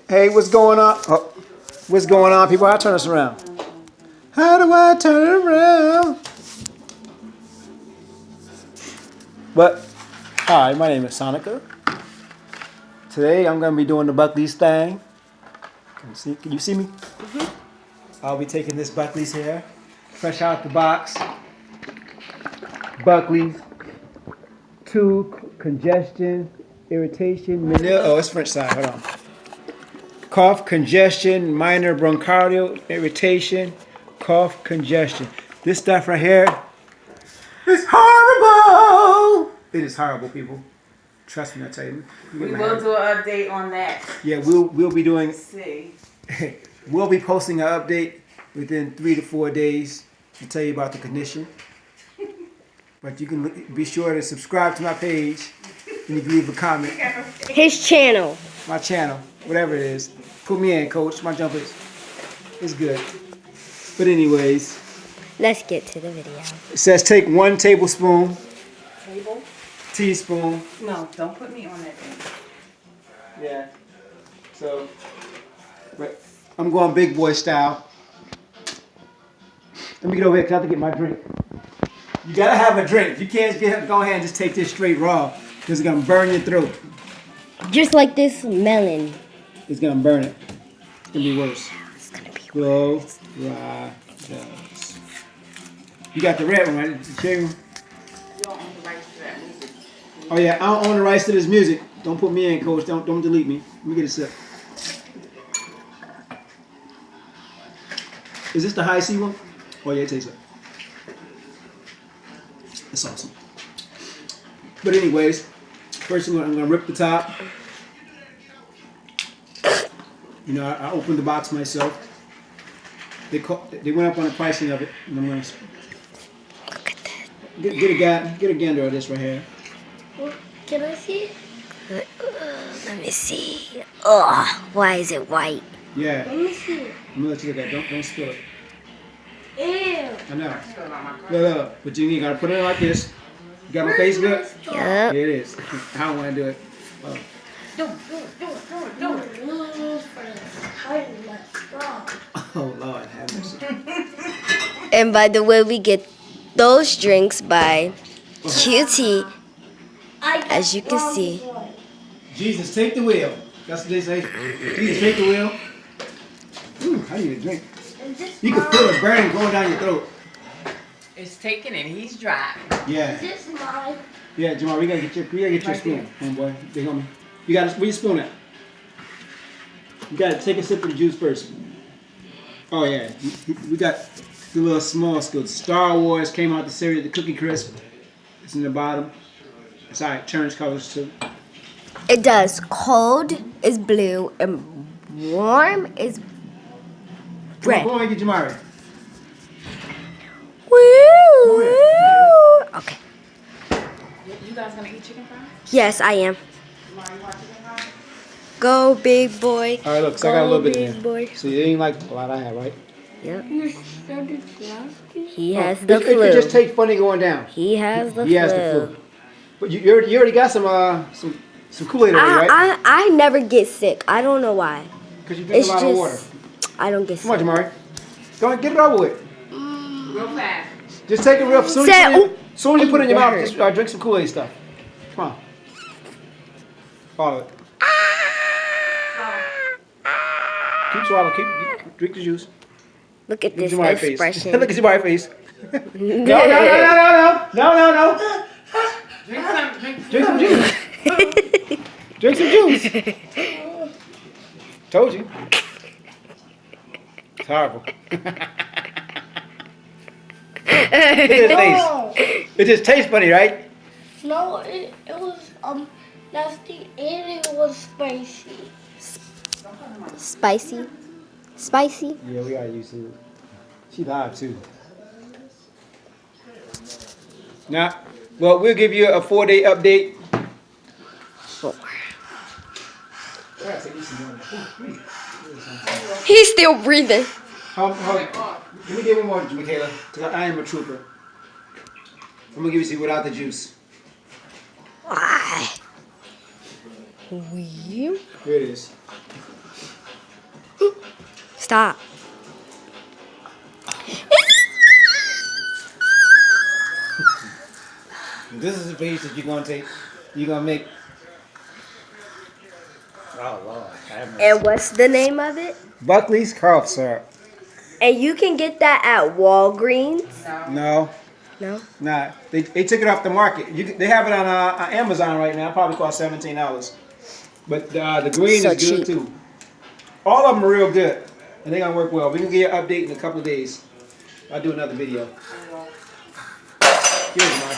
Hey, what's going on? Oh, what's going on, people? How do I turn this around? How do I turn it around? But, hi, my name is Sonica. Today I'm going to be doing the Buckleys thing. Can you see me? Mm-hmm. I'll be taking this Buckleys here, fresh out the box. Buckleys, 2 congestion, irritation, oh, it's French side, hold on. Cough, congestion, minor bronchial irritation, cough, congestion. This stuff right here is horrible. It is horrible, people. Trust me, I tell you. We will do an update on that. Yeah, we'll be doing. Let's see. We'll be posting an update within 3 to 4 days to tell you about the condition. But you can be sure to subscribe to my page and you can leave a comment. His channel. My channel, whatever it is. Put me in, coach. My jump is good. But anyways. Let's get to the video. It says take 1 tablespoon. Table? Teaspoon. No, don't put me on that thing. Yeah. So, but I'm going big boy style. Let me get over here because I have to get my drink. You gotta have a drink. You can't go ahead and just take this straight raw because it's gonna burn your throat. Just like this melon. It's gonna burn it. It's gonna be worse. It's gonna be Close your eyes. You got the red one, right? The cherry one? You don't own the rights to that music. Oh yeah, I don't own the rights to this music. Don't put me in, coach. Don't delete me. Let me get a sip. Is this the high C one? Oh yeah, it tastes it. That's awesome. But anyways, first I'm gonna rip the top. You know, I opened the box myself. They went up on the pricing of it, and I'm gonna get a gander of this right here. Can I see? Let me see. Oh, why is it white? Yeah. Let me see. I'm gonna let you look at it. Don't spill it. Ew. I know. Look. But you gotta put it like this. You got my face good? Yep. Here it is. I don't want to do it. Oh. Do it. Oh Lord, have mercy. And by the way, we get those drinks by QT, as you can see. Jesus, take the wheel. That's what they say. Jesus, take the wheel. Ooh, I need a drink. You can feel it burning going down your throat. It's taking it. He's driving. Yeah. Is this mine? Yeah, Jamal, we gotta get your spoon, homeboy. They help me. You got where your spoon at? You gotta take a sip of the juice first. Oh yeah, we got the little small skills. Star Wars came out the series, the Cookie Crisp. It's in the bottom. It's alright, turns colors too. It does. Cold is blue and warm is red. Go on and get Jamari. Woo! Okay. You guys gonna eat chicken fries? Yes, I am. Tomorrow you want chicken fries? Go, big boy. Alright, look, so I got a little bit in big there. boy. So it ain't like a lot I have, right? Yep. He has the It flu. could just take funny going down. He has the He flu. has the flu. But you already got some Kool-Aid already, right? I never get sick. I don't know why. Because you drink a lot of water. I don't get Come on, sick. Jamari. Go on, get it over with. Real fast. Just take it real. As soon as you put it in your mouth, just drink some Kool-Aid stuff. Come on. Follow it. Keep swallowing. Drink the juice. Look at Look this at Jamari's face. expression. Look at Jamari's face. No. Drink Drink some juice. Drink some juice. Told you. It's horrible. Look at his face. It just tastes funny, right? No, it was nasty and it was spicy. Spicy. Spicy. Yeah, we gotta use it. She live too. Now, well, we'll give you a 4-day update. 4. He's still breathing. Let me give one more, Michaela, because I am a trooper. I'm gonna give you some without the juice. Why? Here it is. Stop. This is the piece that you're gonna take. You're gonna make. Oh Lord. have mercy. And what's the name of it? Buckley's cough syrup. And you can get that at Walgreens. No. No? Nah. They took it off the market. They have it on Amazon right now. Probably cost $17. But the green So is good cheap. too. All of them are real good, and they're gonna work well. We can get an update in a couple of days. I'll do another video. Here's mine.